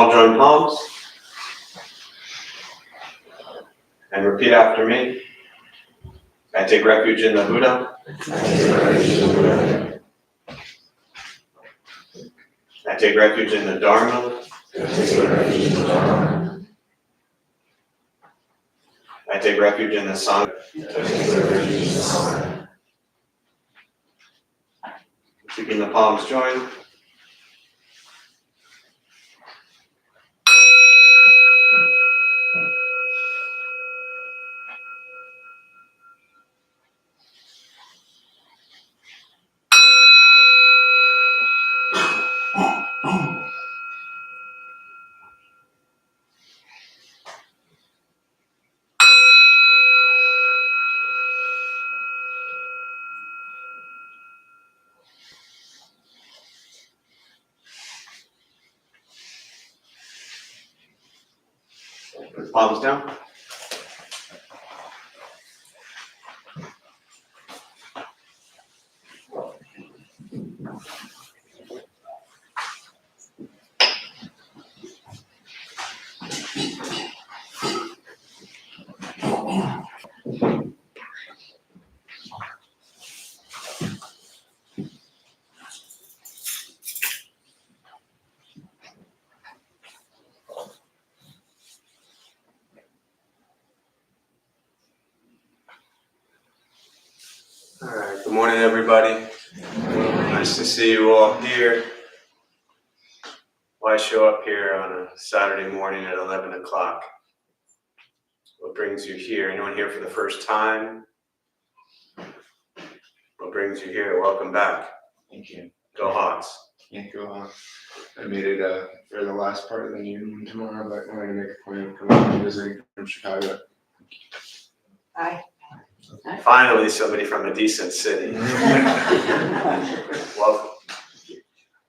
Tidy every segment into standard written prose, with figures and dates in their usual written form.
all join palms and repeat after me. I take refuge in the Buddha. I take refuge in the Dharma. I take refuge in the Sangha. Keeping the palms joined. Put the palms down. All right, good morning, everybody. Nice to see you all here. Why show up here on a Saturday morning at 11 o'clock? What brings you here? Anyone here for the first time? What brings you here? Welcome back. Thank you. Go Hawks. Can't go on. I made it for the last part of the noon tomorrow, but I'm gonna make a point of coming and visiting from Chicago. Hi. Finally, somebody from a decent city. Welcome.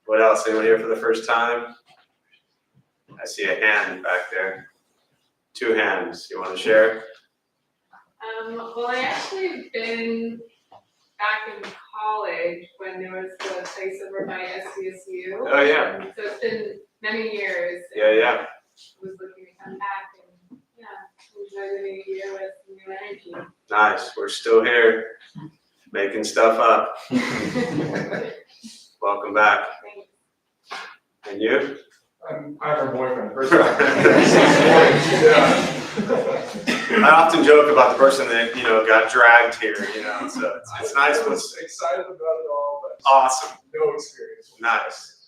What else? Anyone here for the first time? I see a hand back there. Two hands. You want to share? Well, I actually been back in college when there was the place over by SDSU. Oh, yeah. So it's been many years. Yeah. I was looking to come back and enjoy the new year with new energy. Nice. We're still here, making stuff up. Welcome back. Thanks. And you? I'm her boyfriend. First I often joke about the person that got dragged here. So it's nice. I was excited about it all, but Awesome. no experience. Nice.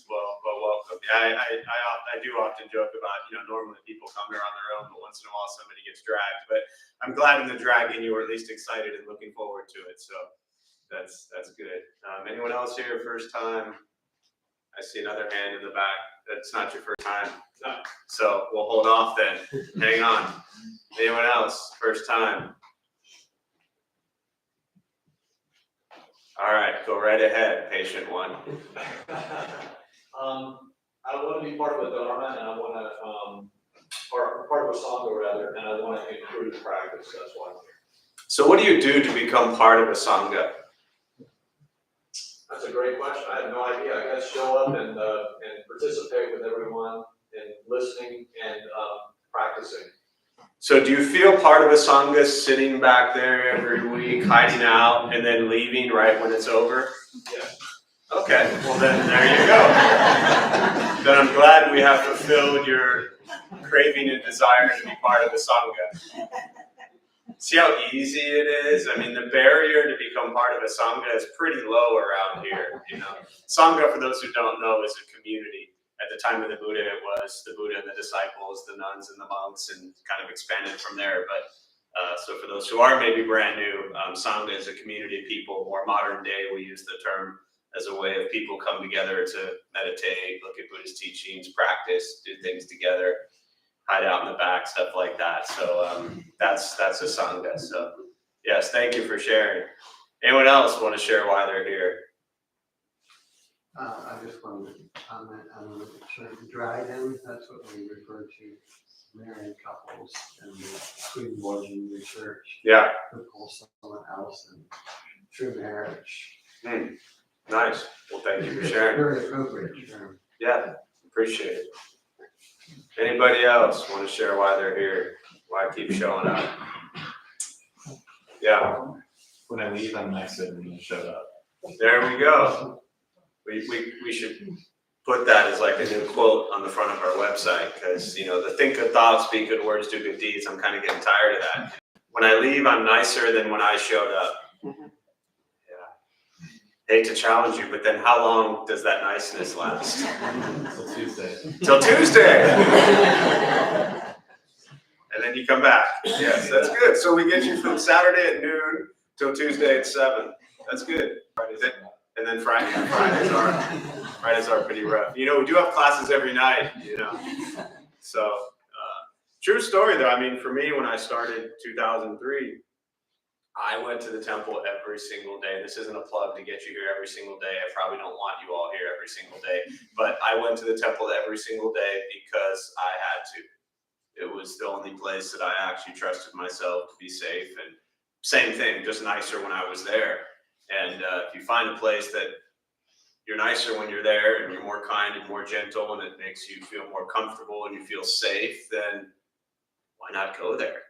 Well, welcome. Yeah, I do often joke about, normally people come here on their own, but once in a while somebody gets dragged. But I'm glad in the dragging you were at least excited and looking forward to it. So that's good. Anyone else here first time? I see another hand in the back. That's not your first time. No. So we'll hold off then. Hang on. Anyone else? First time? All right, go right ahead, patient one. I want to be part of a Dharma, and I want to, or part of a Sangha rather, and I want to improve practice. That's why I'm here. So what do you do to become part of a Sangha? That's a great question. I have no idea. I guess show up and participate with everyone and listening and practicing. So do you feel part of a Sangha sitting back there every week, hiding out, and then leaving right when it's over? Yes. Okay, well then there you go. Then I'm glad we have fulfilled your craving and desire to be part of the Sangha. See how easy it is? I mean, the barrier to become part of a Sangha is pretty low around here, Sangha, for those who don't know, is a community. At the time of the Buddha, it was the Buddha and the disciples, the nuns and the monks, and kind of expanded from there. But so for those who are maybe brand new, Sangha is a community of people. More modern day, we use the term as a way of people come together to meditate, look at Buddhist teachings, practice, do things together, hide out in the back, stuff like that. So that's a Sangha. So yes, thank you for sharing. Anyone else want to share why they're here? I just wanted to comment on the term dragon. That's what we refer to married couples and the Queen Boarding Research. Yeah. To pull someone else in true marriage. Nice. Well, thank you for sharing. Very appropriate term. Yeah, appreciate it. Anybody else want to share why they're here? Why keep showing up? Yeah, When I leave, I'm nicer than when I showed up. there we go. We should put that as like a new quote on the front of our website, because the think good thoughts, speak good words, do good deeds. I'm kind of getting tired of that. When I leave, I'm nicer than when I showed up. Yeah. Hate to challenge you, but then how long does that niceness last? Until Tuesday. Till Tuesday. And then you come back. Yes, that's good. So we get you from Saturday at noon till Tuesday at 7. That's good. And then Fridays are pretty rough. We do have classes every night, So, true story though. I mean, for me, when I started 2003, I went to the temple every single day. This isn't a plug to get you here every single day. I probably don't want you all here every single day, but I went to the temple every single day because I had to. It was the only place that I actually trusted myself to be safe, and same thing, just nicer when I was there. And if you find a place that you're nicer when you're there and you're more kind and more gentle and it makes you feel more comfortable and you feel safe, then why not go there?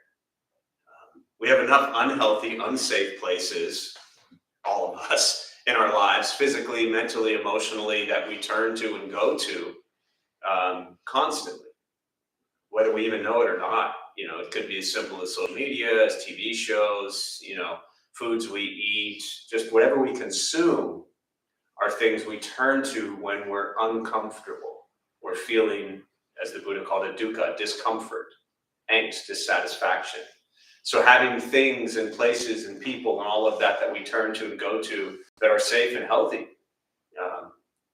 We have enough unhealthy, unsafe places, all of us, in our lives, physically, mentally, emotionally, that we turn to and go to constantly, whether we even know it or not. It could be as simple as social media, as TV shows, foods we eat, just whatever we consume are things we turn to when we're uncomfortable. We're feeling, as the Buddha called it, dukkha, discomfort, angst, dissatisfaction. So having things and places and people and all of that we turn to and go to that are safe and healthy,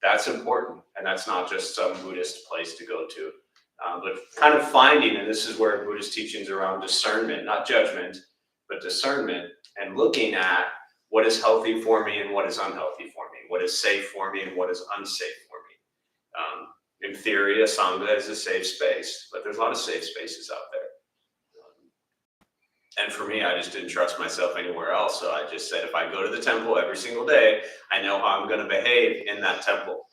that's important. And that's not just some Buddhist place to go to. But kind of finding, and this is where Buddhist teachings around discernment, not judgment, but discernment, and looking at what is healthy for me and what is unhealthy for me, what is safe for me and what is unsafe for me. In theory, a Sangha is a safe space, but there's a lot of safe spaces out there. And for me, I just didn't trust myself anywhere else. So I just said, if I go to the temple every single day, I know how I'm going to behave in that temple.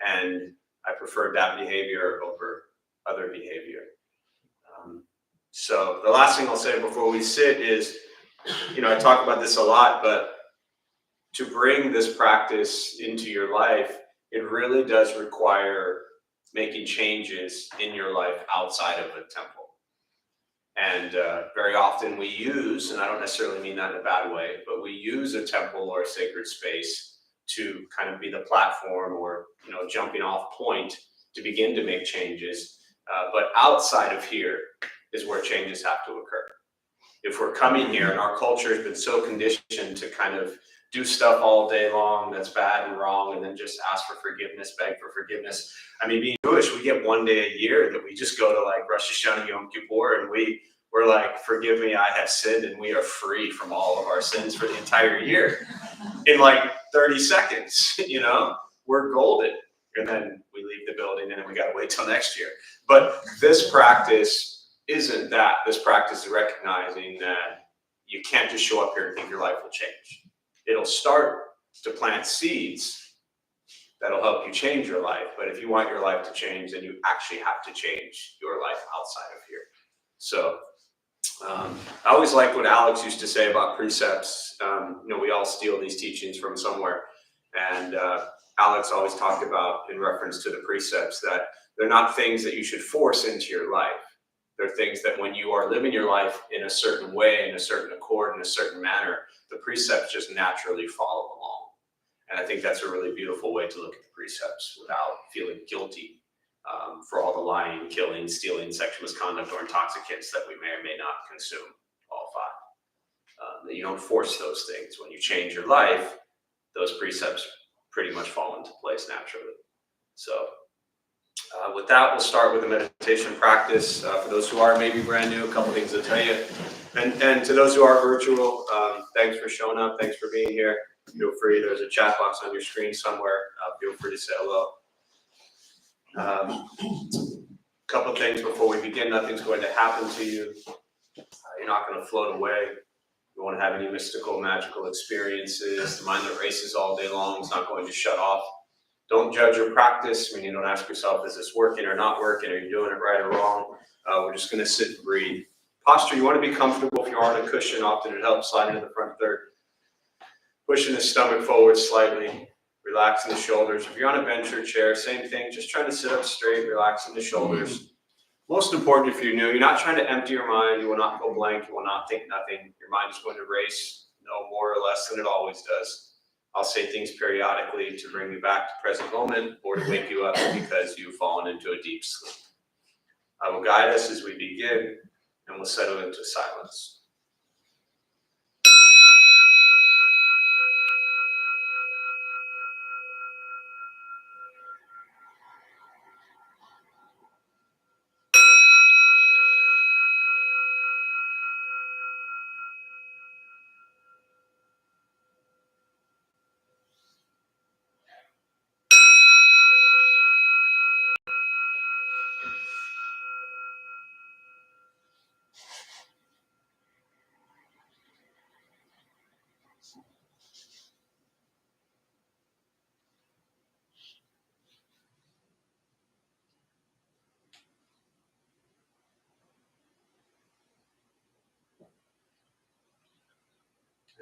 And I preferred that behavior over other behavior. So the last thing I'll say before we sit is, I talk about this a lot, but to bring this practice into your life, it really does require making changes in your life outside of the temple. And very often we use, and I don't necessarily mean that in a bad way, but we use a temple or a sacred space to kind of be the platform or, jumping off point to begin to make changes. But outside of here is where changes have to occur. If we're coming here and our culture has been so conditioned to kind of do stuff all day long that's bad and wrong, and then just ask for forgiveness, beg for forgiveness. I mean, being Jewish, we get one day a year that we just go to like Rosh Hashanah, Yom Kippur, and we're like, forgive me, I have sinned, and we are free from all of our sins for the entire year in like 30 seconds, we're golden. And then we leave the building and then we got to wait till next year. But this practice isn't that. This practice is recognizing that you can't just show up here and think your life will change. It'll start to plant seeds that'll help you change your life. But if you want your life to change, then you actually have to change your life outside of here. So I always liked what Alex used to say about precepts. We all steal these teachings from somewhere. And Alex always talked about, in reference to the precepts, that they're not things that you should force into your life. They're things that when you are living your life in a certain way, in a certain accord, in a certain manner, the precepts just naturally follow along. And I think that's a really beautiful way to look at the precepts without feeling guilty for all the lying, killing, stealing, sexual misconduct, or intoxicants that we may or may not consume, all 5. That you don't force those things. When you change your life, those precepts pretty much fall into place naturally. So with that, we'll start with a meditation practice. For those who are maybe brand new, a couple things to tell you. And to those who are virtual, thanks for showing up. Thanks for being here. Feel free, there's a chat box on your screen somewhere. Feel free to say hello. Couple things before we begin. Nothing's going to happen to you. You're not going to float away. You won't have any mystical, magical experiences. The mind that races all day long is not going to shut off. Don't judge your practice. I mean, you don't ask yourself, is this working or not working? Are you doing it right or wrong? We're just going to sit and breathe. Posture, you want to be comfortable. If you're on a cushion, often it helps. Slide into the front third. Pushing the stomach forward slightly. Relaxing the shoulders. If you're on a bench or chair, same thing. Just trying to sit up straight, relaxing the shoulders. Most important, if you're new, you're not trying to empty your mind. You will not go blank. You will not think nothing. Your mind is going to race no more or less than it always does. I'll say things periodically to bring you back to present moment or to wake you up because you've fallen into a deep sleep. I will guide us as we begin, and we'll settle into silence.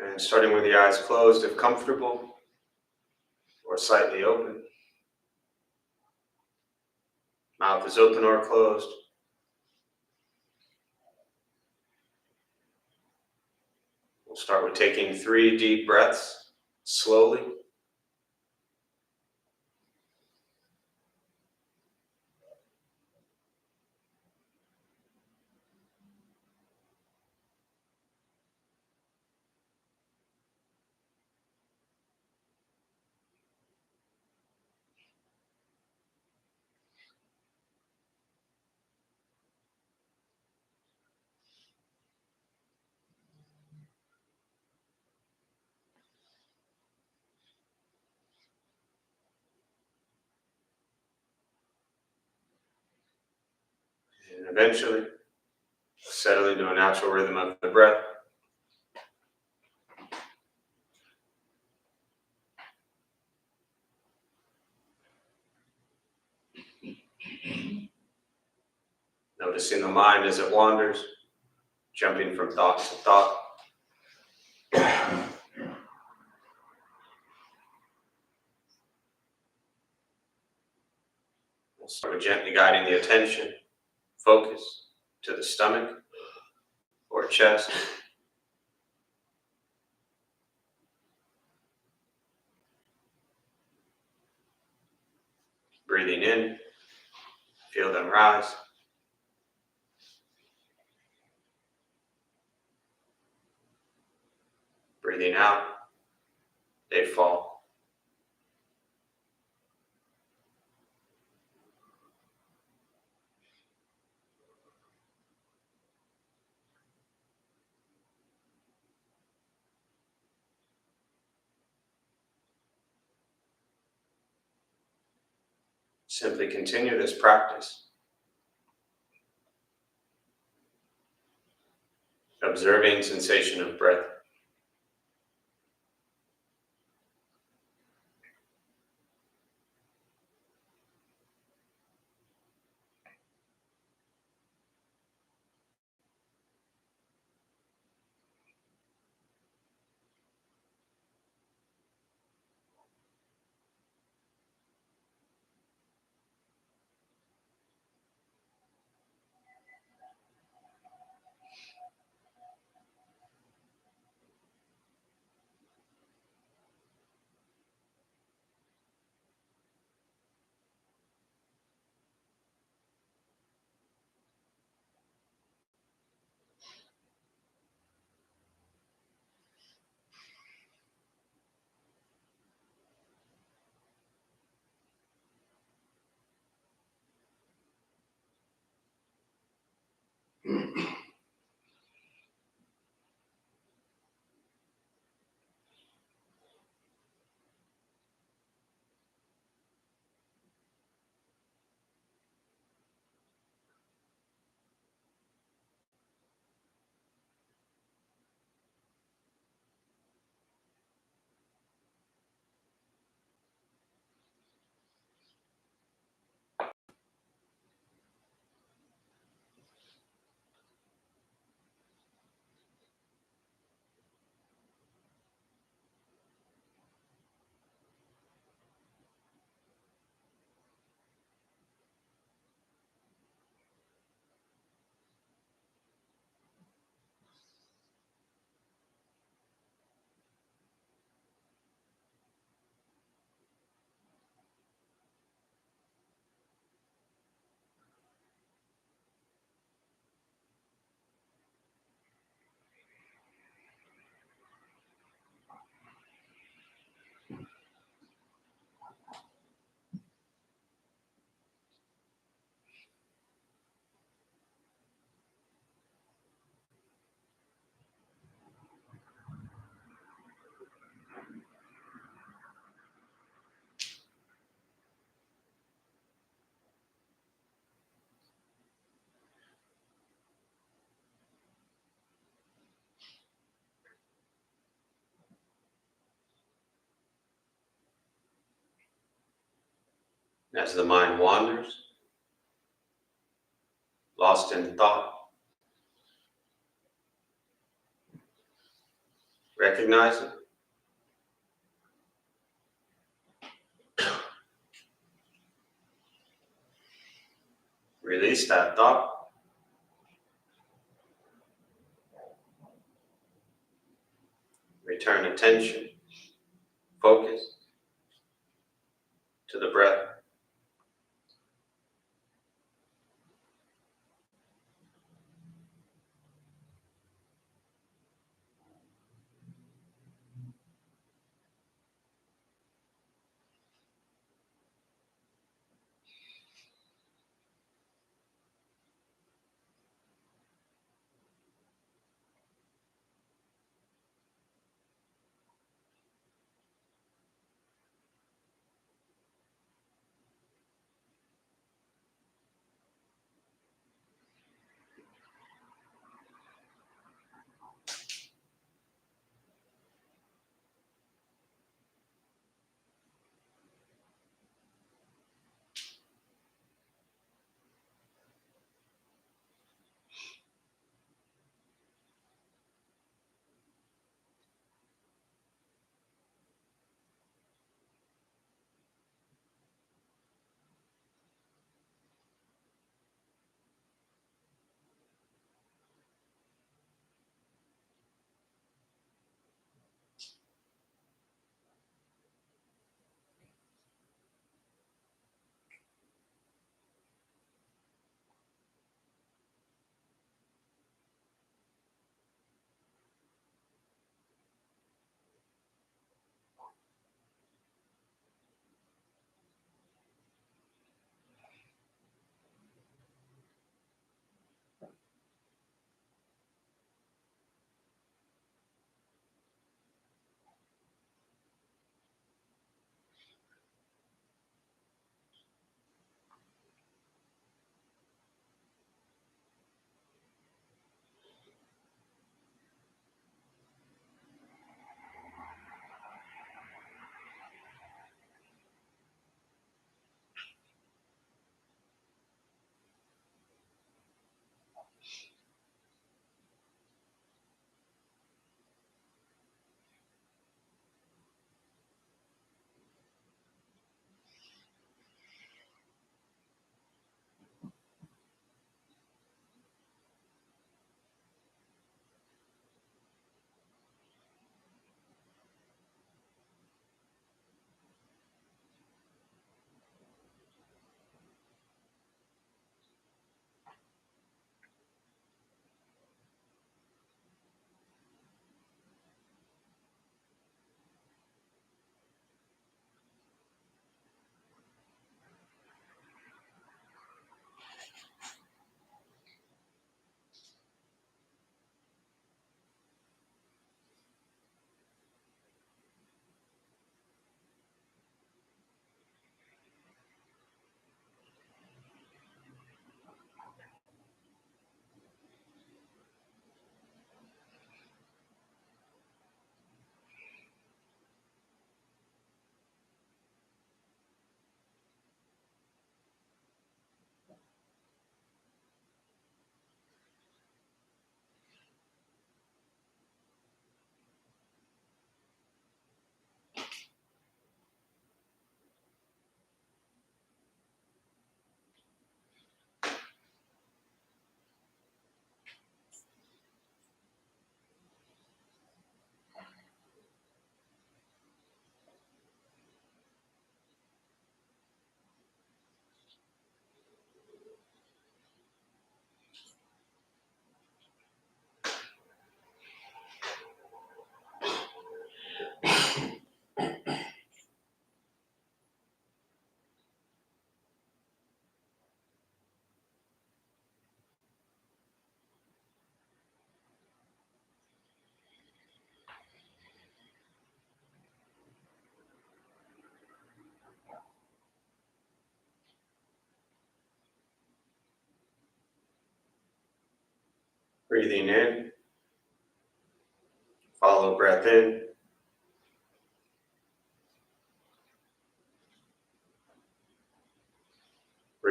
And starting with the eyes closed, if comfortable, or slightly open. Mouth is open or closed. We'll start with taking 3 deep breaths, slowly. And eventually, settle into a natural rhythm of the breath. Noticing the mind as it wanders, jumping from thought to thought. We'll start with gently guiding the attention, focus to the stomach or chest. Breathing in, feel them rise. Breathing out, they fall. Simply continue this practice, observing sensation of breath. As the mind wanders, lost in thought, recognize it. Release that thought. Return attention, focus to the breath. Breathing in, follow breath in.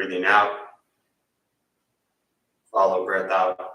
Breathing out. Follow breath out.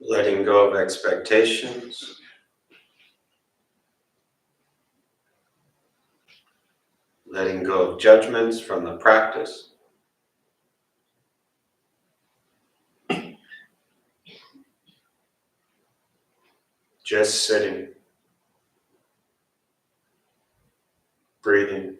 Letting go of expectations. Letting go of judgments from the practice. Just sitting. Breathing.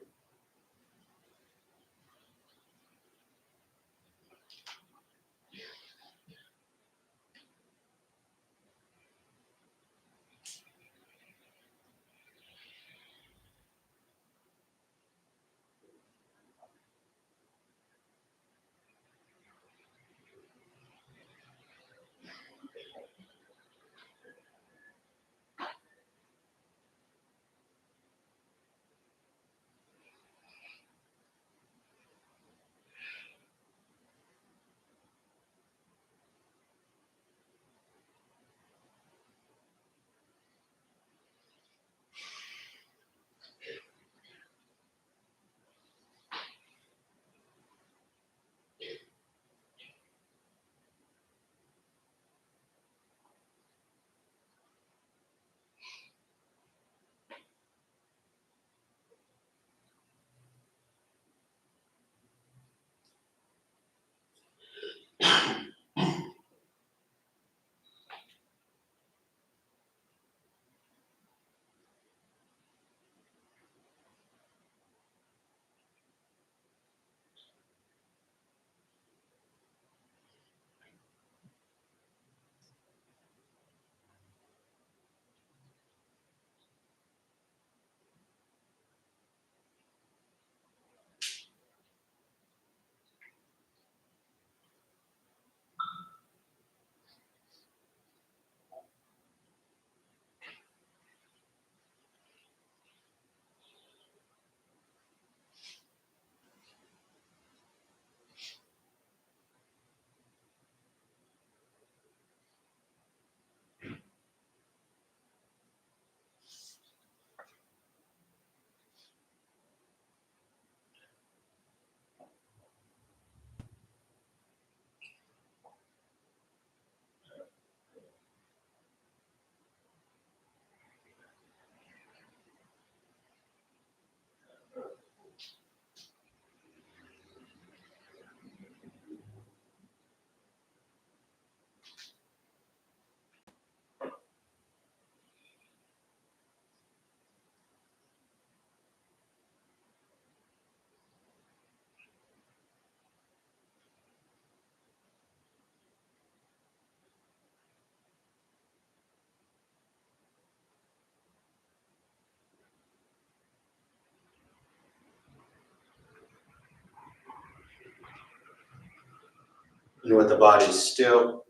And with the body still,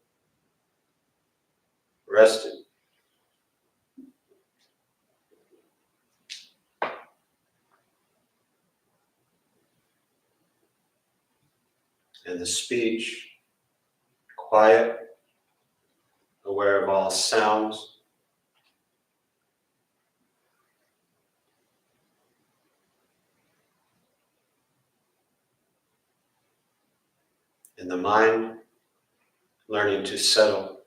rested. And the speech quiet, aware of all sounds. And the mind learning to settle.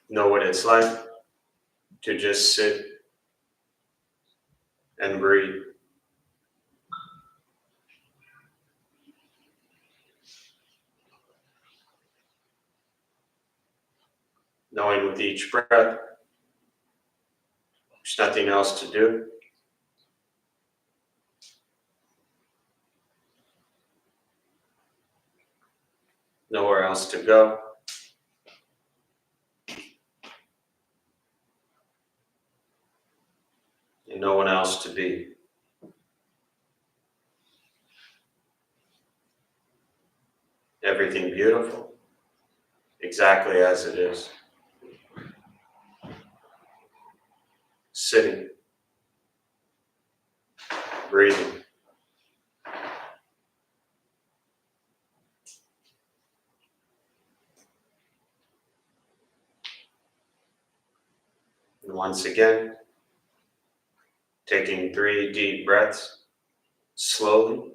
Know what it's like to just sit and breathe. Knowing with each breath, there's nothing else to do. Nowhere else to go. And no one else to be. Everything beautiful, exactly as it is. Sitting, breathing. And once again, taking 3 deep breaths, slowly.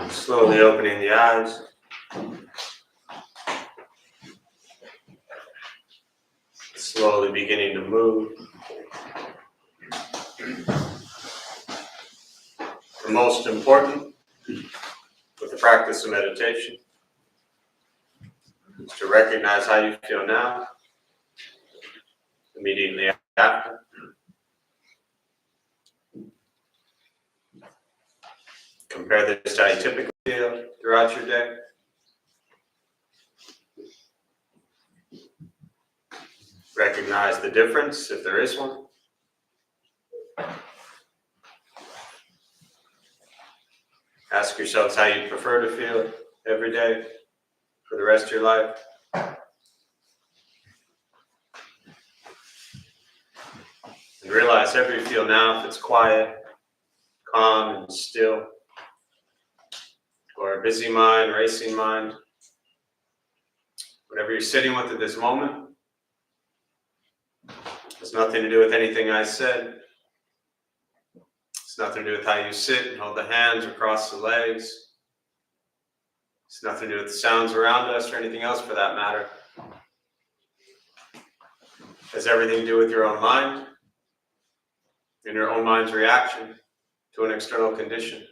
Slowly opening the eyes. Slowly beginning to move. The most important with the practice of meditation is to recognize how you feel now, immediately after. Compare this to how you typically feel throughout your day. Recognize the difference, if there is one. Ask yourselves how you prefer to feel every day for the rest of your life. And realize however you feel now, if it's quiet, calm, and still, or a busy mind, racing mind, whatever you're sitting with at this moment, has nothing to do with anything I said. It's nothing to do with how you sit and hold the hands or cross the legs. It's nothing to do with the sounds around us or anything else for that matter. It has everything to do with your own mind and your own mind's reaction to an external condition.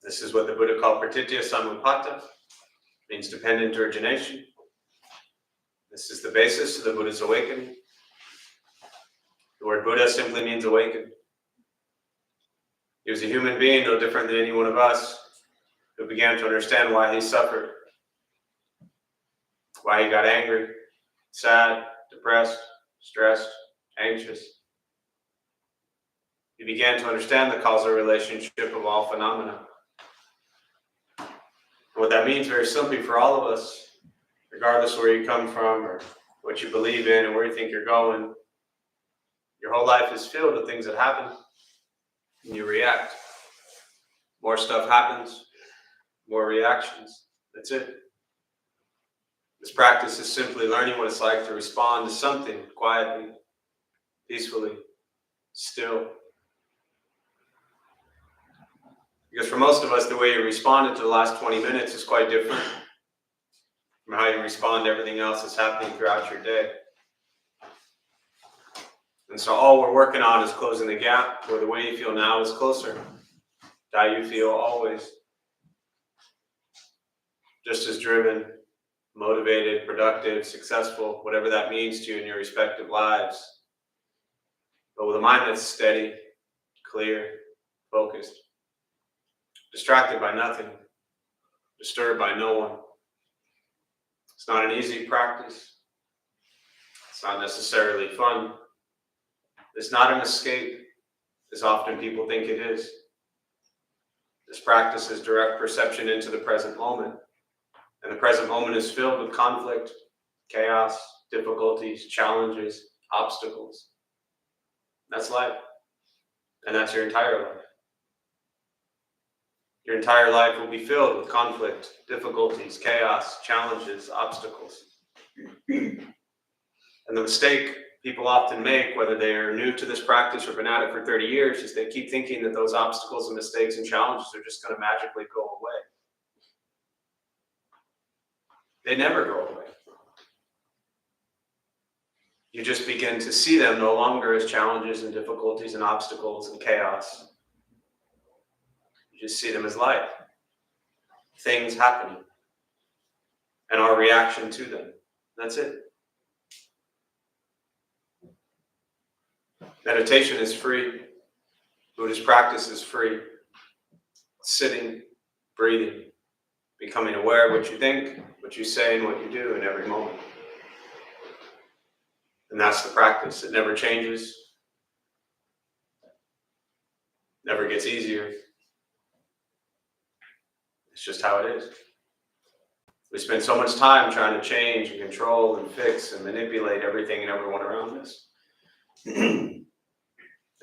This is what the Buddha called pratitya samutpata, means dependent origination. This is the basis of the Buddha's awakening. The word Buddha simply means awakened. He was a human being, no different than any one of us, who began to understand why he suffered, why he got angry, sad, depressed, stressed, anxious. He began to understand the causal relationship of all phenomena. And what that means, very simply, for all of us, regardless where you come from or what you believe in and where you think you're going, your whole life is filled with things that happen and you react. More stuff happens, more reactions. That's it. This practice is simply learning what it's like to respond to something quietly, peacefully, still. Because for most of us, the way you responded to the last 20 minutes is quite different from how you respond to everything else that's happening throughout your day. And so all we're working on is closing the gap where the way you feel now is closer to how you feel always. Just as driven, motivated, productive, successful, whatever that means to you in your respective lives. But with a mind that's steady, clear, focused, distracted by nothing, disturbed by no one. It's not an easy practice. It's not necessarily fun. It's not an escape, as often people think it is. This practice is direct perception into the present moment. And the present moment is filled with conflict, chaos, difficulties, challenges, obstacles. That's life. And that's your entire life. Your entire life will be filled with conflict, difficulties, chaos, challenges, obstacles. And the mistake people often make, whether they are new to this practice or been at it for 30 years, is they keep thinking that those obstacles and mistakes and challenges are just going to magically go away. They never go away. You just begin to see them no longer as challenges and difficulties and obstacles and chaos. You just see them as life. Things happening. And our reaction to them. That's it. Meditation is free. Buddhist practice is free. Sitting, breathing, becoming aware of what you think, what you say, and what you do in every moment. And that's the practice. It never changes. Never gets easier. It's just how it is. We spend so much time trying to change and control and fix and manipulate everything and everyone around us.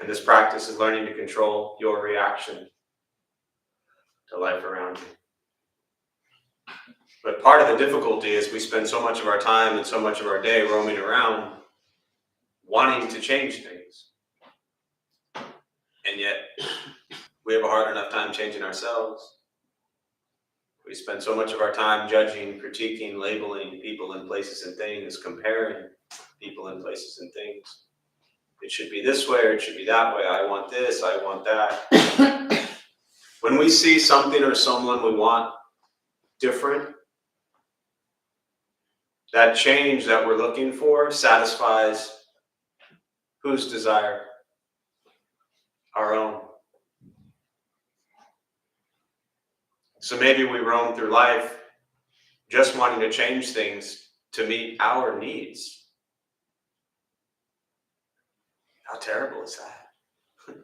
And this practice is learning to control your reaction to life around you. But part of the difficulty is we spend so much of our time and so much of our day roaming around wanting to change things. And yet, we have a hard enough time changing ourselves. We spend so much of our time judging, critiquing, labeling people and places and things, comparing people and places and things. It should be this way or it should be that way. I want this, I want that. When we see something or someone we want different, that change that we're looking for satisfies whose desire? Our own. So maybe we roam through life just wanting to change things to meet our needs. How terrible is that?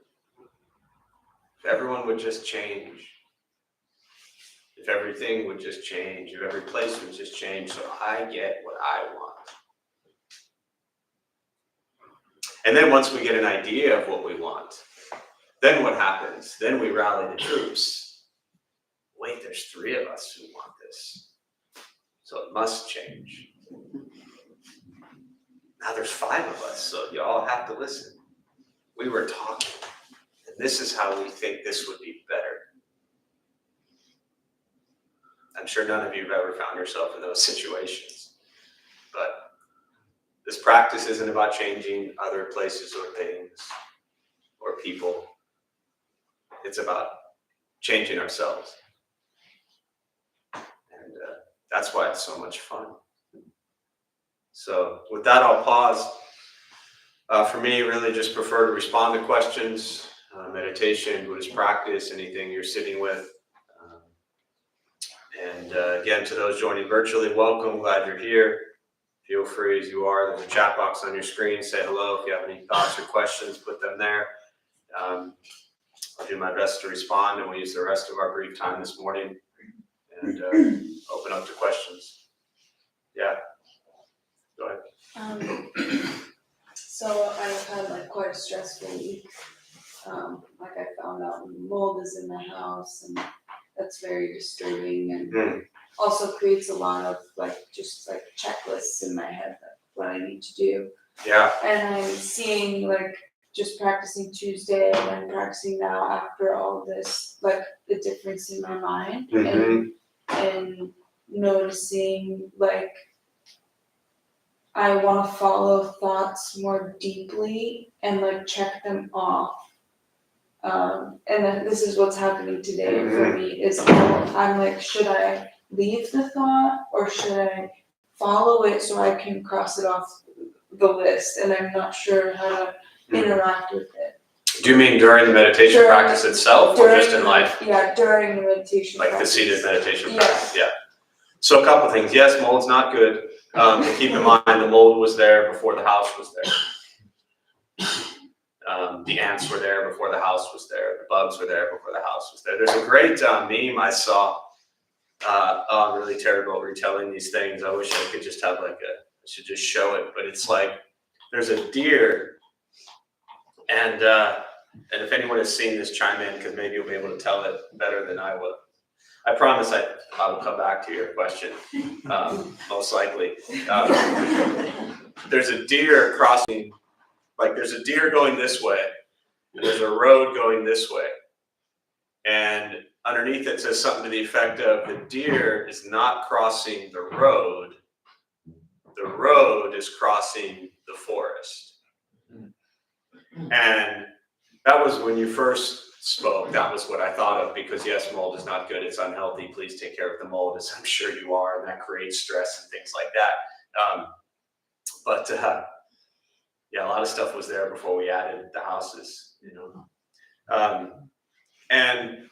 If everyone would just change, if everything would just change, if every place would just change so I get what I want. And then once we get an idea of what we want, then what happens? Then we rally the troops. Wait, there's 3 of us who want this. So it must change. Now there's 5 of us, so you all have to listen. We were talking, and this is how we think this would be better. I'm sure none of you have ever found yourself in those situations. But this practice isn't about changing other places or things or people. It's about changing ourselves. And that's why it's so much fun. So with that, I'll pause. For me, really just prefer to respond to questions, meditation, Buddhist practice, anything you're sitting with. And again, to those joining virtually, welcome, glad you're here. Feel free as you are, there's a chat box on your screen, say hello. If you have any thoughts or questions, put them there. I'll do my best to respond, and we'll use the rest of our brief time this morning and open up to questions. Yeah, go ahead. So I've had like quite a stressful week. Like I found out mold is in my house, and that's very disturbing, and also creates a lot of like just like checklists in my head of what I need to do. Yeah. And I'm seeing like just practicing Tuesday and then practicing now after all this, like the difference in my mind and noticing like I want to follow thoughts more deeply and like check them off. And then this is what's happening today for me is I'm like, should I leave the thought or should I follow it so I can cross it off the list? And I'm not sure how to interact with it. Do you mean during the meditation practice itself or just in life? Yeah, during the meditation Like practice. the seated meditation practice, yeah. So a couple things. Yes, mold's not good. Keep in mind the mold was there before the house was there. The ants were there before the house was there. The bugs were there before the house was there. There's a great meme I saw. I'm really terrible at retelling these things. I wish I could just have I should just show it. But it's like there's a deer, and if anyone has seen this, chime in because maybe you'll be able to tell it better than I will. I promise I will come back to your question, most likely. There's a deer crossing, like there's a deer going this way, and there's a road going this way. And underneath it says something to the effect of the deer is not crossing the road is crossing the forest. And that was when you first spoke, that was what I thought of, because yes, mold is not good, it's unhealthy, please take care of the mold, as I'm sure you are, and that creates stress and things like that. Yeah, a lot of stuff was there before we added the houses, you know. And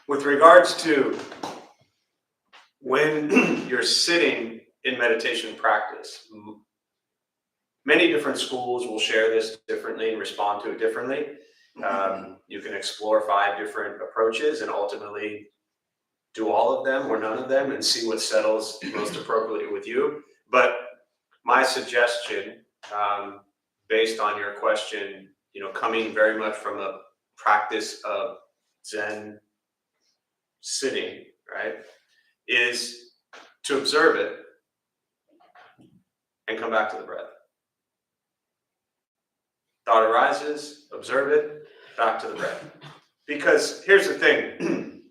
with regards to when you're sitting in meditation practice, many different schools will share this differently and respond to it differently. You can explore 5 different approaches and ultimately do all of them or none of them and see what settles most appropriately with you. But my suggestion, based on your question, you know, coming very much from a practice of Zen sitting, right, is to observe it and come back to the breath. Thought arises, observe it, back to the breath. Because here's the thing,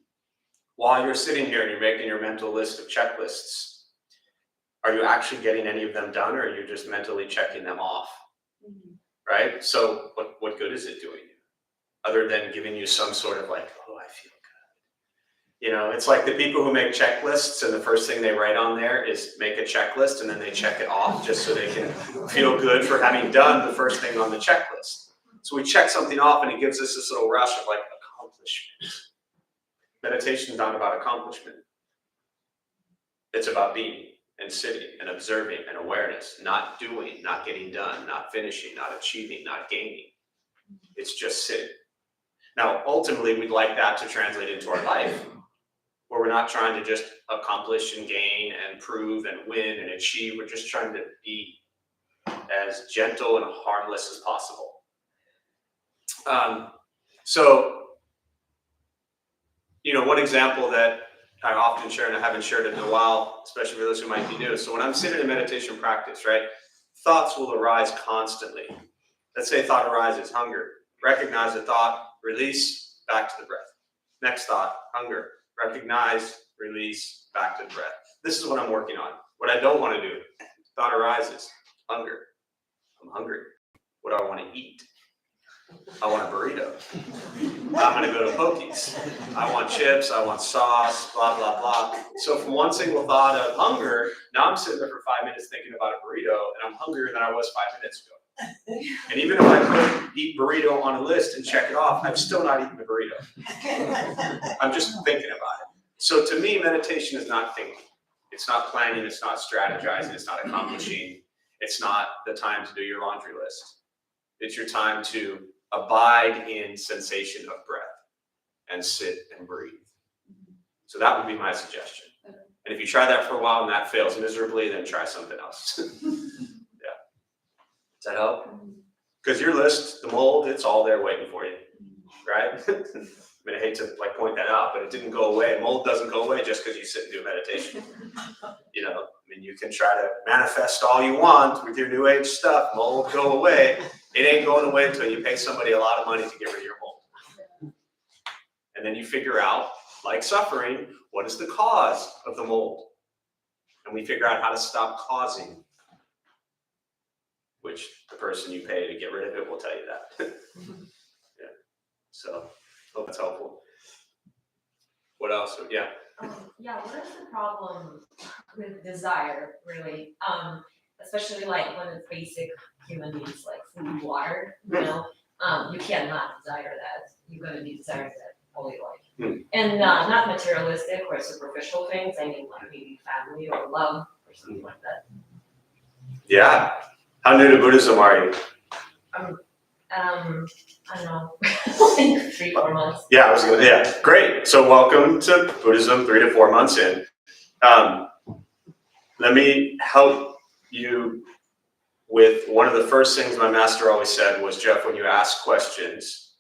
while you're sitting here and you're making your mental list of checklists, are you actually getting any of them done, or are you just mentally checking them off? Right? So what good is it doing you? Other than giving you some sort of like, oh, I feel good. You know, it's like the people who make checklists and the first thing they write on there is make a checklist and then they check it off just so they can feel good for having done the first thing on the checklist. So we check something off and it gives us this little rush of like accomplishment. Meditation is not about accomplishment. It's about being and sitting and observing and awareness, not doing, not getting done, not finishing, not achieving, not gaining. It's just sitting. Now, ultimately, we'd like that to translate into our life, where we're not trying to just accomplish and gain and prove and win and achieve. We're just trying to be as gentle and harmless as possible. So, you know, one example that I often share, and I haven't shared it in a while, especially for those who might be new. So when I'm sitting in meditation practice, right, thoughts will arise constantly. Let's say thought arises, hunger. Recognize the thought, release, back to the breath. Next thought, hunger. Recognize, release, back to the breath. This is what I'm working on. What I don't want to do, thought arises, hunger. I'm hungry. What do I want to eat? I want a burrito. I'm gonna go to Pokies. I want chips, I want sauce, blah, blah, blah. So from one single thought of hunger, now I'm sitting there for 5 minutes thinking about a burrito, and I'm hungrier than I was 5 minutes ago. And even if I put eat burrito on a list and check it off, I'm still not eating the burrito. I'm just thinking about it. So to me, meditation is not thinking. It's not planning, it's not strategizing, it's not accomplishing. It's not the time to do your laundry list. It's your time to abide in sensation of breath and sit and breathe. So that would be my suggestion. And if you try that for a while and that fails miserably, then try something else. Yeah. Does that help? Because your list, the mold, it's all there waiting for you, right? I mean, I hate to point that out, but it didn't go away. Mold doesn't go away just because you sit and do meditation. You know, I mean, you can try to manifest all you want with your new age stuff. Mold go away. It ain't going away until you pay somebody a lot of money to get rid of your mold. And then you figure out, like suffering, what is the cause of the mold? And we figure out how to stop causing, which the person you pay to get rid of it will tell you that. Yeah. So, hope that's helpful. What else? Yeah. Yeah, what is the problem with desire, really? Especially like when it's basic human needs like food and water, you know? You cannot desire that. You're gonna be desiring that all your life. And not materialistic or superficial things, I mean like maybe family or love or something like that. Yeah. How new to Buddhism are you? I don't know, like 3-4 months. Yeah, great. So welcome to Buddhism, 3 to 4 months in. Let me help you with one of the first things my master always said was, Jeff, when you ask questions,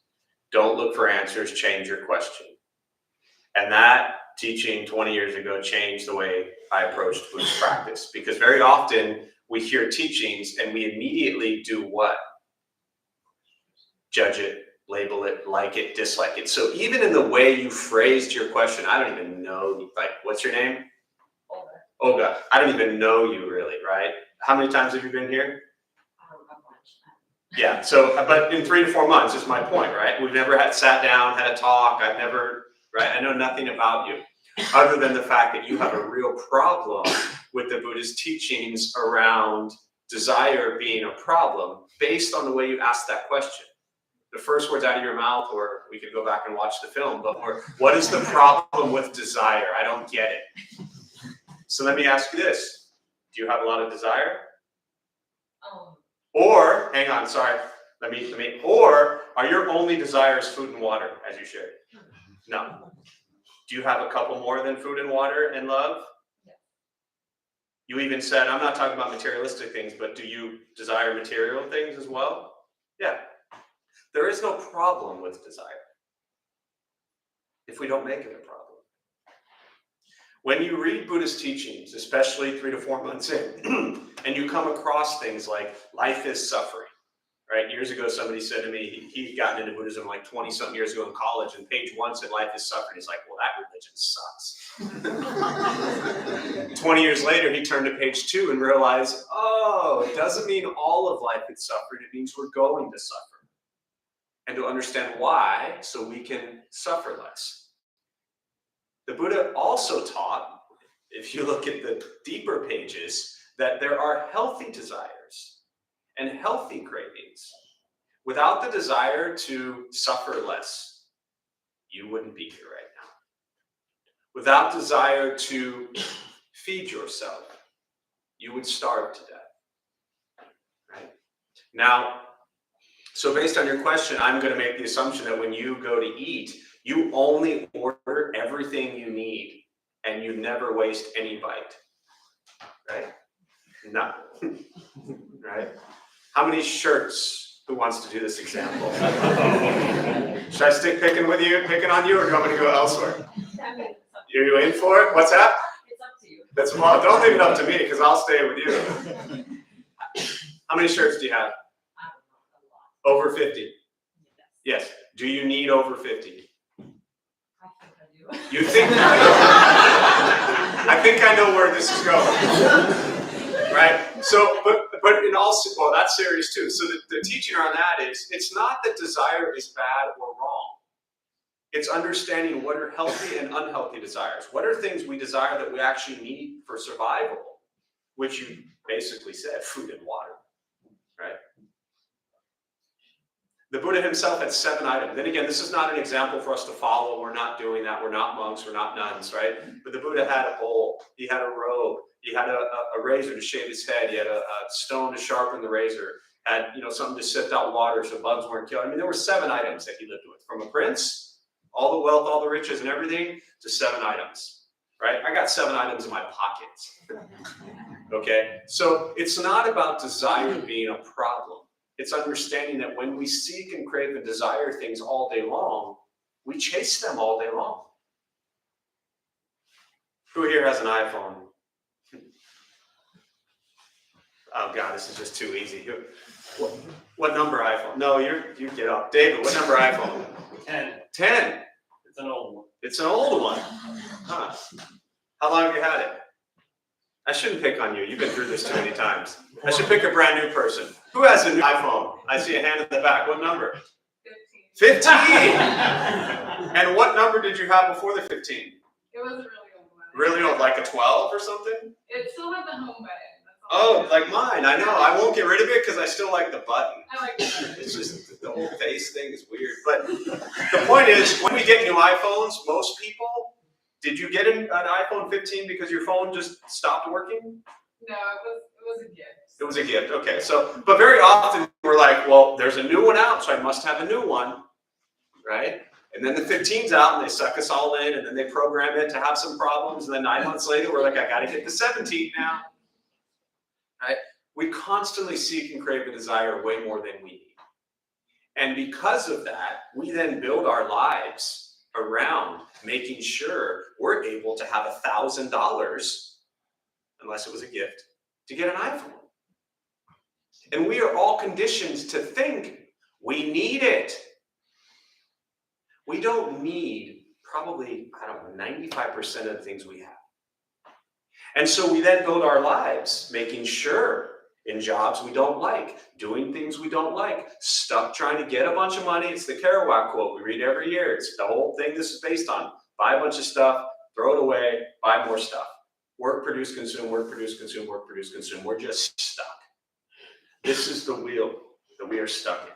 don't look for answers, change your question. And that teaching 20 years ago changed the way I approached Buddhist practice, because very often we hear teachings and we immediately do what? Judge it, label it, like it, dislike it. So even in the way you phrased your question, I don't even know, what's your name? Olga. I don't even know you really, right? How many times have you been here? Yeah, so, but in 3 to 4 months is my point, right? We've never sat down, had a talk. I've never, right? I know nothing about you, other than the fact that you have a real problem with the Buddhist teachings around desire being a problem based on the way you asked that question. The first words out of your mouth, or we could go back and watch the film, but what is the problem with desire? I don't get it. So let me ask you this. Do you have a lot of desire? Or, hang on, sorry. Or are your only desires food and water, as you shared? No. Do you have a couple more than food and water and love? Yeah. You even said, I'm not talking about materialistic things, but do you desire material things as well? Yeah. There is no problem with desire if we don't make it a problem. When you read Buddhist teachings, especially 3 to 4 months in, and you come across things like life is suffering, right? Years ago, somebody said to me, he'd gotten into Buddhism like 20-something years ago in college, and page 1 said life is suffering. He's like, well, that religion sucks. 20 years later, he turned to page 2 and realized, oh, it doesn't mean all of life is suffering. It means we're going to suffer. And to understand why, so we can suffer less. The Buddha also taught, if you look at the deeper pages, that there are healthy desires and healthy cravings. Without the desire to suffer less, you wouldn't be here right now. Without desire to feed yourself, you would starve to death. Right? Now, so based on your question, I'm going to make the assumption that when you go to eat, you only order everything you need and you never waste any bite, right? No, right? How many shirts? Who wants to do this example? Should I stick picking on you, or do you want me to go elsewhere? You in for it? What's that? It's up to you. That's well, don't leave it up to me because I'll stay with you. How many shirts do you have? I don't know, a lot. Over 50. Yes. Yes. Do you need over 50? I think I do. You think? I think I know where this is going. Right? So, but but in all, well, that's serious too. So the teaching on that is, it's not that desire is bad or wrong. It's understanding what are healthy and unhealthy desires. What are things we desire that we actually need for survival, which you basically said, food and water, right? The Buddha himself had 7 items. Then again, this is not an example for us to follow. We're not doing that. We're not monks. We're not nuns, right? But the Buddha had a bowl. He had a robe. He had a razor to shave his head. He had a stone to sharpen the razor. Had, something to sift out water so bugs weren't killed. I mean, there were 7 items that he lived with. From a prince, all the wealth, all the riches and everything, to 7 items, right? I got 7 items in my pockets. Okay? So it's not about desire being a problem. It's understanding that when we seek and crave and desire things all day long, we chase them all day long. Who here has an iPhone? Oh God, this is just too easy. What number iPhone? No, you get up. David, what number iPhone? 10. 10. It's an old one. It's an old one. Huh. How long have you had it? I shouldn't pick on you. You've been through this too many times. I should pick a brand new person. Who has a new iPhone? I see a hand in the back. What number? 15. 15! And what number did you have before the 15? It was a really old one. Really old, like a 12 or something? It still had the home button. That's Oh, all. like mine. I know. I won't get rid of it because I still like the button. I like that. It's just the whole face thing is weird. But the point is, when we get new iPhones, most people, did you get an iPhone 15 because your phone just stopped working? No, it was a gift. It was a gift. Okay. So, but very often we're like, well, there's a new one out, so I must have a new one, right? And then the 15's out and they suck us all in, and then they program it to have some problems. And then 9 months later, we're like, I got to get the 17 now. Right? We constantly seek and crave and desire way more than we need. And because of that, we then build our lives around making sure we're able to have $1,000, unless it was a gift, to get an iPhone. And we are all conditioned to think we need it. We don't need probably, 95% of the things we have. And so we then build our lives making sure in jobs we don't like, doing things we don't like, stuck trying to get a bunch of money. It's the Kerouac quote we read every year. It's the whole thing this is based on. Buy a bunch of stuff, throw it away, buy more stuff. Work, produce, consume, work, produce, consume, work, produce, consume. We're just stuck. This is the wheel that we are stuck in.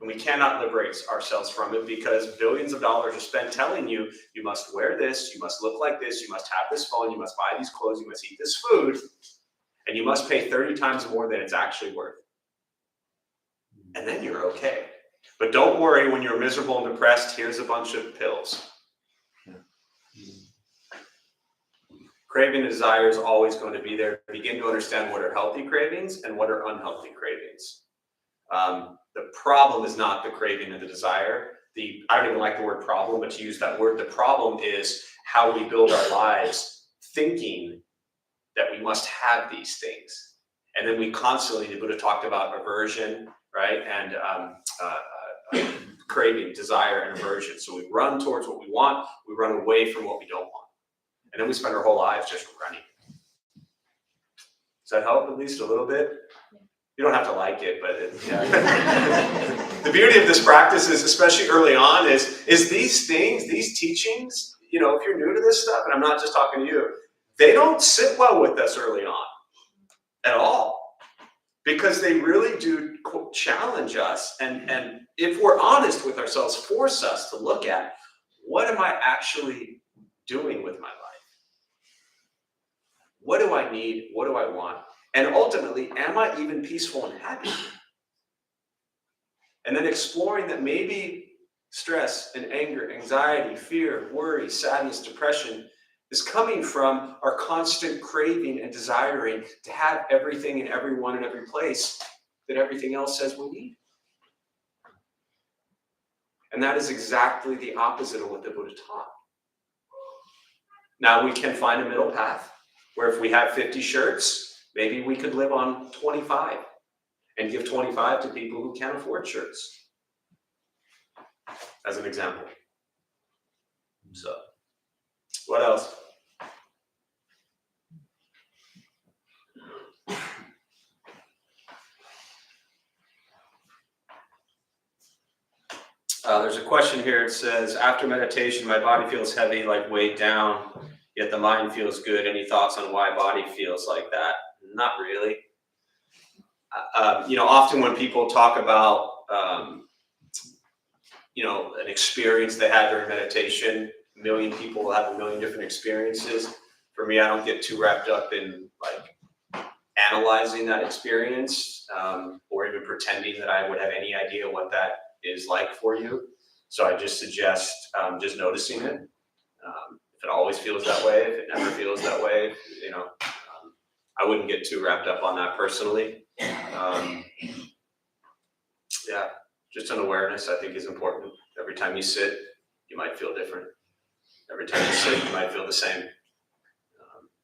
And we cannot liberate ourselves from it because billions of dollars are spent telling you, you must wear this, you must look like this, you must have this phone, you must buy these clothes, you must eat this food, and you must pay 30 times more than it's actually worth. And then you're okay. But don't worry, when you're miserable and depressed, here's a bunch of pills. Craving and desire is always going to be there. Begin to understand what are healthy cravings and what are unhealthy cravings. The problem is not the craving and the desire. I don't even like the word problem, but to use that word, the problem is how we build our lives thinking that we must have these things. And then we constantly, the Buddha talked about aversion, right? And craving, desire, and aversion. So we run towards what we want, we run away from what we don't want. And then we spend our whole lives just running. Does that help at least a little bit? You don't have to like it, but the beauty of this practice is, especially early on, is these things, these teachings, if you're new to this stuff, and I'm not just talking to you, they don't sit well with us early on at all. Because they really do challenge us, and if we're honest with ourselves, force us to look at, what am I actually doing with my life? What do I need? What do I want? And ultimately, am I even peaceful and happy? And then exploring that maybe stress and anger, anxiety, fear, worry, sadness, depression is coming from our constant craving and desiring to have everything and everyone in every place that everything else says we need. And that is exactly the opposite of what the Buddha taught. Now we can find a middle path where if we have 50 shirts, maybe we could live on 25 and give 25 to people who can't afford shirts, as an example. So, what else? There's a question here. It says, after meditation, my body feels heavy, like weighed down, yet the mind feels good. Any thoughts on why body feels like that? Not really. Often when people talk about, an experience they had during meditation, a million people will have a million different experiences. For me, I don't get too wrapped up in like analyzing that experience, or even pretending that I would have any idea what that is like for you. So I just suggest just noticing it. If it always feels that way, if it never feels that way, I wouldn't get too wrapped up on that personally. Just an awareness I think is important. Every time you sit, you might feel different. Every time you sit, you might feel the same.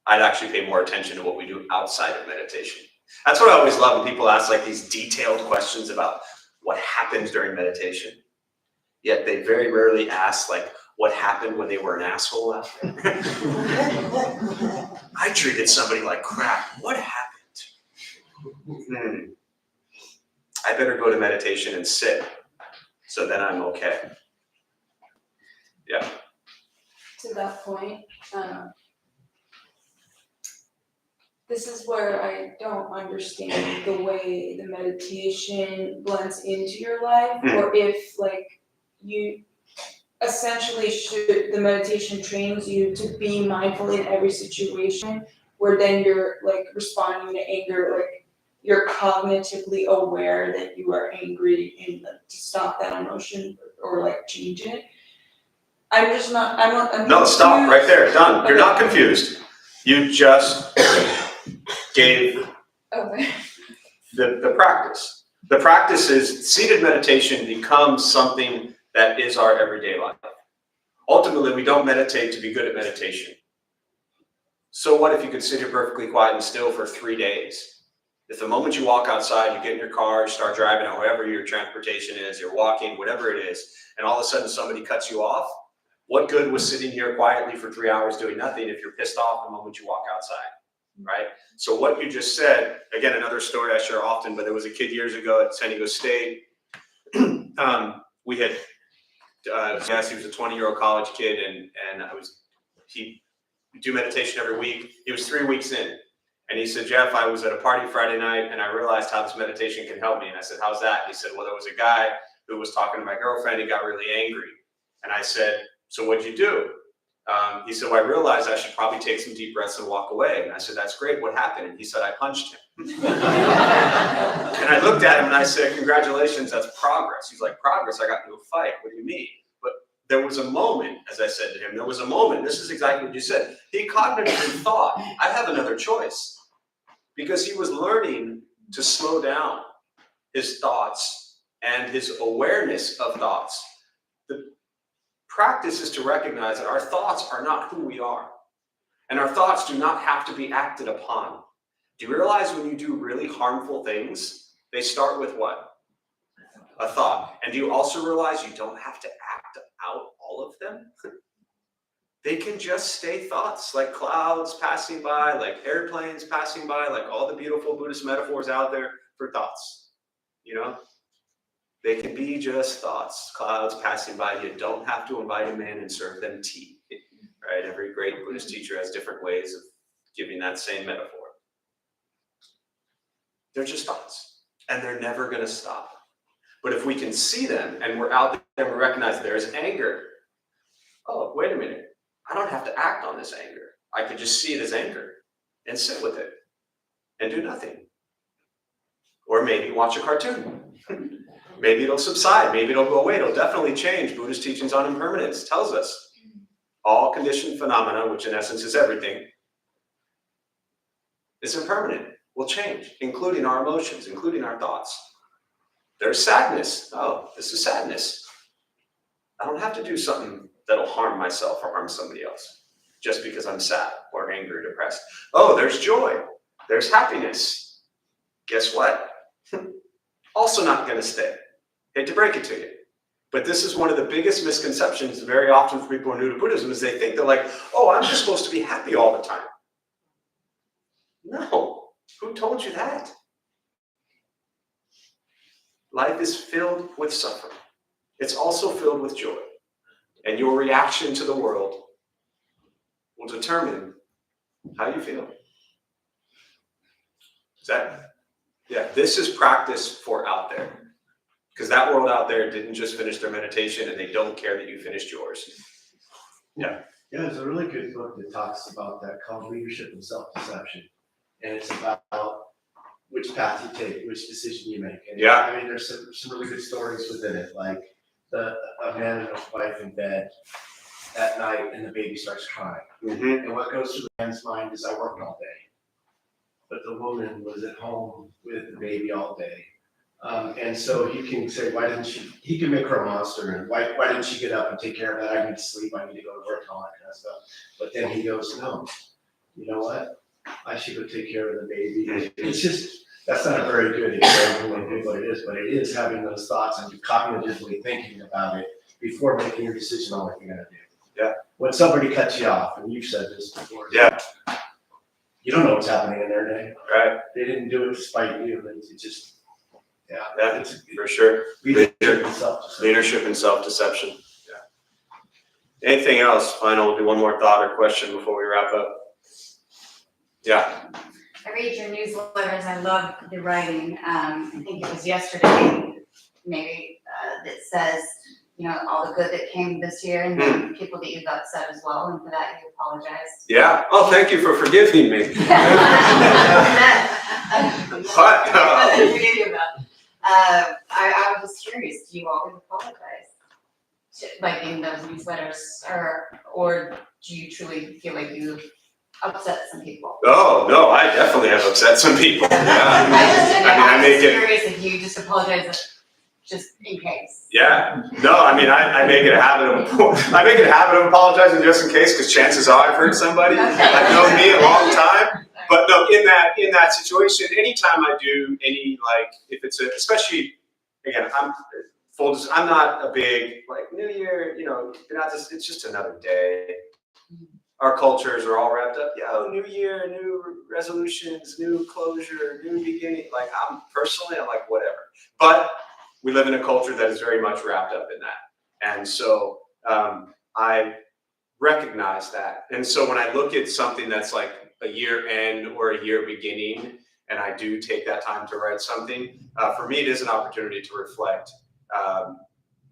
I'd actually pay more attention to what we do outside of meditation. That's what I always love when people ask like these detailed questions about what happens during meditation. Yet they very rarely ask like what happened when they were an asshole out there. I treated somebody like crap. What happened? I better go to meditation and sit, so then I'm okay. Yeah. To that point, this is where I don't understand the way the meditation blends into your life, or if like you essentially the meditation trains you to be mindful in every situation, where then you're like responding to anger, like you're cognitively aware that you are angry and to stop that emotion or like change it. I'm No, stop right there. Done. You're not confused. You just gave the practice. The practice is seated meditation becomes something that is our everyday life. Ultimately, we don't meditate to be good at meditation. So what if you could sit here perfectly quiet and still for 3 days? If the moment you walk outside, you get in your car, you start driving, however your transportation is, you're walking, whatever it is, and all of a sudden somebody cuts you off, what good was sitting here quietly for 3 hours doing nothing if you're pissed off the moment you walk outside, right? So what you just said, again, another story I share often, but there was a kid years ago at San Diego State. We had, he was a 20-year-old college kid, and he do meditation every week. He was 3 weeks in. And he said, Jeff, I was at a party Friday night and I realized how this meditation can help me. And I said, how's that? And he said, well, there was a guy who was talking to my girlfriend. He got really angry. And I said, so what'd you do? He said, well, I realized I should probably take some deep breaths and walk away. And I said, that's great. What happened? And he said, I punched him. And I looked at him and I said, congratulations, that's progress. He's like, progress? I got into a fight. What do you mean? But there was a moment, as I said to him, there was a moment, this is exactly what you said. He cognitively thought, I have another choice. Because he was learning to slow down his thoughts and his awareness of thoughts. The practice is to recognize that our thoughts are not who we are. And our thoughts do not have to be acted upon. Do you realize when you do really harmful things, they start with what? A thought. And do you also realize you don't have to act out all of them? They can just stay thoughts, like clouds passing by, like airplanes passing by, like all the beautiful Buddhist metaphors out there for thoughts. They can be just thoughts, clouds passing by. You don't have to invite them in and serve them tea, right? Every great Buddhist teacher has different ways of giving that same metaphor. They're just thoughts, and they're never going to stop. But if we can see them, and we're out there and we recognize there's anger. Oh, wait a minute. I don't have to act on this anger. I could just see it as anger and sit with it and do nothing. Or maybe watch a cartoon. Maybe it'll subside. Maybe it'll go away. It'll definitely change. Buddhist teachings on impermanence tells us all conditioned phenomena, which in essence is everything, is impermanent, will change, including our emotions, including our thoughts. There's sadness. Oh, this is sadness. I don't have to do something that'll harm myself or harm somebody else just because I'm sad or angry or depressed. Oh, there's joy. There's happiness. Guess what? Also not going to stay. Hate to break it to you. But this is one of the biggest misconceptions very often for people who are new to Buddhism is they think they're like, oh, I'm just supposed to be happy all the time. No. Who told you that? Life is filled with suffering. it's also filled with joy. And your reaction to the world will determine how you feel. This is practice for out there. Because that world out there didn't just finish their meditation and they don't care that you finished yours. Yeah, there's a really good book that talks about that called Leadership and Self-Deception. And it's about which path you take, which decision you make. And Yeah. I mean, there's some really good stories within it, like a man and his wife in bed at night and the baby starts crying. Mm-hmm. And what goes through the man's mind is, I worked all day. But the woman was at home with the baby all day. And so he can say, he can make her a monster, and why didn't she get up and take care of that? I need to sleep, I need to go to work, and all that kind of stuff. But then he goes, no, you know what? I should go take care of the baby. It's just, that's not a very good example of what it is, but it is having those thoughts and cognitively thinking about it before making your decision on what you're gonna do. Yeah. When somebody cuts you off, and you've said this before. Yeah. You don't know what's happening in their day. Right. They didn't do it to spite you, it's just, Yeah, for sure. Leadership And self-deception. Yeah. Anything else? Final, we'll do one more thought or question before we wrap up. Yeah. I read your newsletters. I love the writing. I think it was yesterday, maybe, that says, all the good that came this year and the people that you got upset as well, and for that you apologized. Yeah. Oh, thank you for forgiving me. What? I was just curious, do you always apologize? Like in those newsletters, or do you truly feel like you upset some people? Oh, no, I definitely have upset some people. Yeah. I was curious if you just apologize just in case. Yeah. No, I make it a habit of apologizing just in case, because chances are I've hurt somebody. I've known me a long time. But no, in that situation, anytime I do any, if it's especially, again, I'm not a big, New Year, it's just another day. Our cultures are all wrapped up, New Year, new resolutions, new closure, new beginning. I'm like, whatever. But we live in a culture that is very much wrapped up in that. And so I recognize that. And so when I look at something that's like a year end or a year beginning, and I do take that time to write something, for me, it is an opportunity to reflect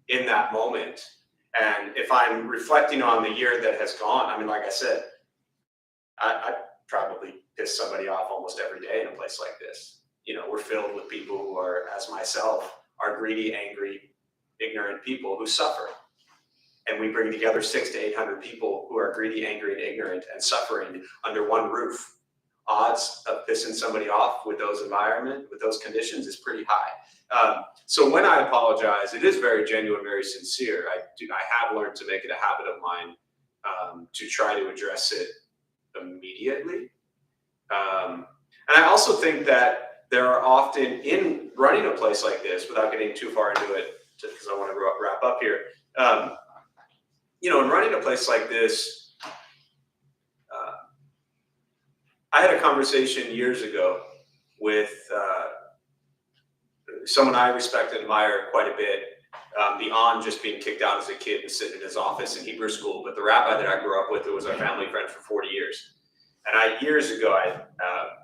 in that moment. And if I'm reflecting on the year that has gone, like I said, I probably piss somebody off almost every day in a place like this. We're filled with people who are, as myself, are greedy, angry, ignorant people who suffer. And we bring together 600 to 800 people who are greedy, angry, and ignorant and suffering under one roof. Odds of pissing somebody off with those conditions is pretty high. So when I apologize, it is very genuine, very sincere. I have learned to make it a habit of mine to try to address it immediately. And I also think that there are often, in running a place like this, without getting too far into it, because I want to wrap up here, in running a place like this, I had a conversation years ago with someone I respect and admire quite a bit, beyond just being kicked out as a kid and sitting in his office in Hebrew school, but the rabbi that I grew up with, who was a family friend for 40 years. And years ago, I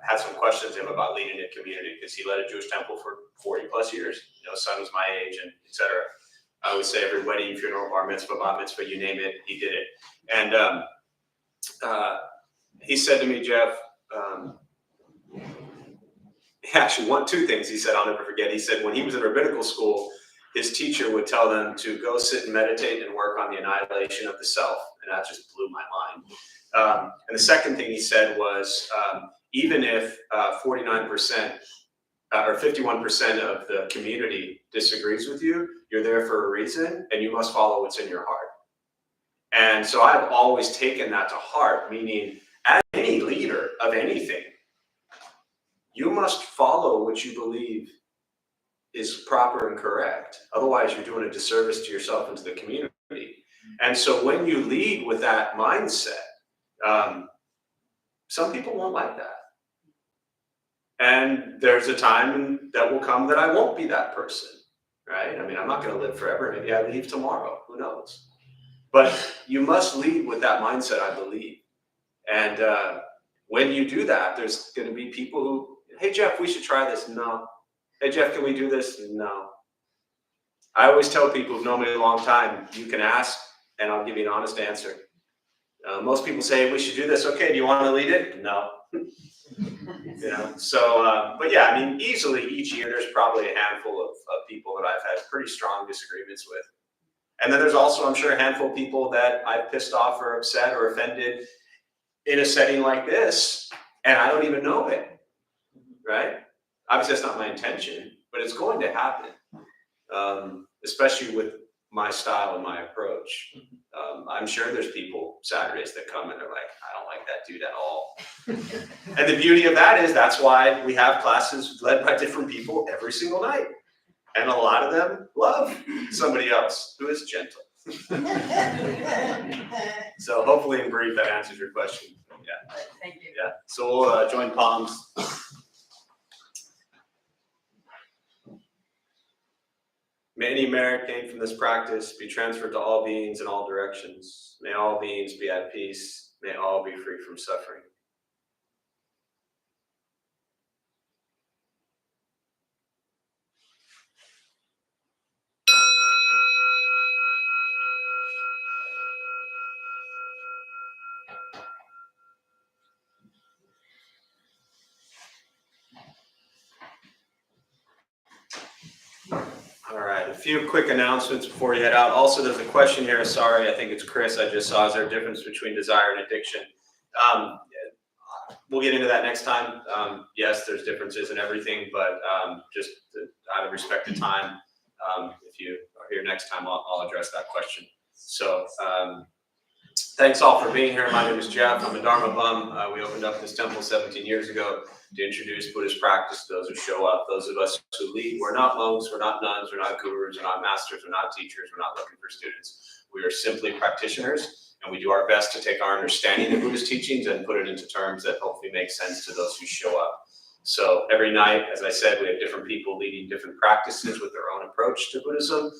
had some questions to him about leading a community, because he led a Jewish temple for 40 plus years. His son was my age, and et cetera. I would say every wedding, funeral, bar mitzvah, bat mitzvah, you name it, he did it. And he said to me, Jeff, actually, two things he said I'll never forget. He said when he was in rabbinical school, his teacher would tell them to go sit and meditate and work on the annihilation of the self. And that just blew my mind. And the second thing he said was, even if 49% or 51% of the community disagrees with you, you're there for a reason, and you must follow what's in your heart. And so I've always taken that to heart, meaning as any leader of anything, you must follow what you believe is proper and correct. Otherwise, you're doing a disservice to yourself and to the community. And so when you lead with that mindset, some people won't like that. And there's a time that will come that I won't be that person. right? I mean, I'm not gonna live forever, maybe I leave tomorrow, who knows? But you must lead with that mindset, I believe. And when you do that, there's gonna be people who, hey Jeff, we should try this, no. Hey Jeff, can we do this? No. I always tell people who've known me a long time, you can ask and I'll give you an honest answer. Most people say, we should do this, okay, do you wanna lead it? No. You know, so, but yeah, I mean, easily each year, there's probably a handful of people that I've had pretty strong disagreements with. And then there's also, I'm sure, a handful of people that I've pissed off or upset or offended in a setting like this, and I don't even know it, right? Obviously, that's not my intention, but it's going to happen, especially with my style and my approach. I'm sure there's people Saturdays that come and they're like, I don't like that dude at all. And the beauty of that is that's why we have classes led by different people every single night. And a lot of them love somebody else who is gentle. So hopefully in brief that answers your question. Yeah. Thank you. Yeah. So we'll join palms. May any merit gained from this practice be transferred to all beings in all directions. May all beings be at peace. May all be free from suffering. All right, a few quick announcements before you head out. Also, there's a question here. Sorry, I think it's Chris. I just saw. Is there a difference between desire and addiction? We'll get into that next time. Yes, there's differences in everything, but just out of respect to time, if you are here next time, I'll address that question. So thanks all for being here. My name is Jeff. I'm a Dharma bum. We opened up this temple 17 years ago to introduce Buddhist practice to those who show up, those of us who lead. We're not monks, we're not nuns, we're not gurus, we're not masters, we're not teachers, we're not looking for students. We are simply practitioners, and we do our best to take our understanding of Buddhist teachings and put it into terms that hopefully make sense to those who show up. So every night, as I said, we have different people leading different practices with their own approach to Buddhism.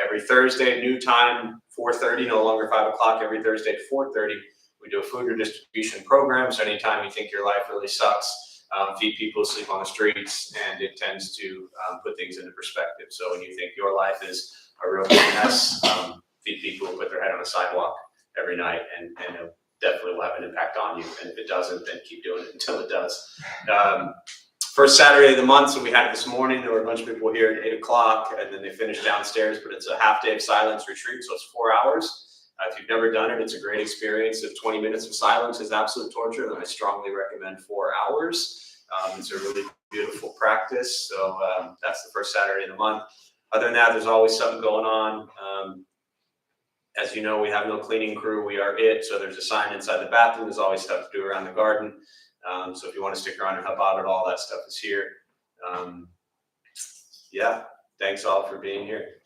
Every Thursday, new time, 4:30, no longer 5 o'clock, every Thursday at 4:30, we do a food redistribution program. So anytime you think your life really sucks, feed people who sleep on the streets, and it tends to put things into perspective. So when you think your life is a real mess, feed people who put their head on a sidewalk every night, and it definitely will have an impact on you. And if it doesn't, then keep doing it until it does. First Saturday of the month, so we had it this morning, there were a bunch of people here at 8 o'clock, and then they finished downstairs, but it's a half day of silence retreat, so it's 4 hours. If you've never done it, it's a great experience. If 20 minutes of silence is absolute torture, then I strongly recommend 4 hours. It's a really beautiful practice. So that's the first Saturday of the month. Other than that, there's always something going on. As you know, we have no cleaning crew. We are it. So there's a sign inside the bathroom. There's always stuff to do around the garden. So if you want to stick around and help out at all, that stuff is here. Yeah, thanks all for being here.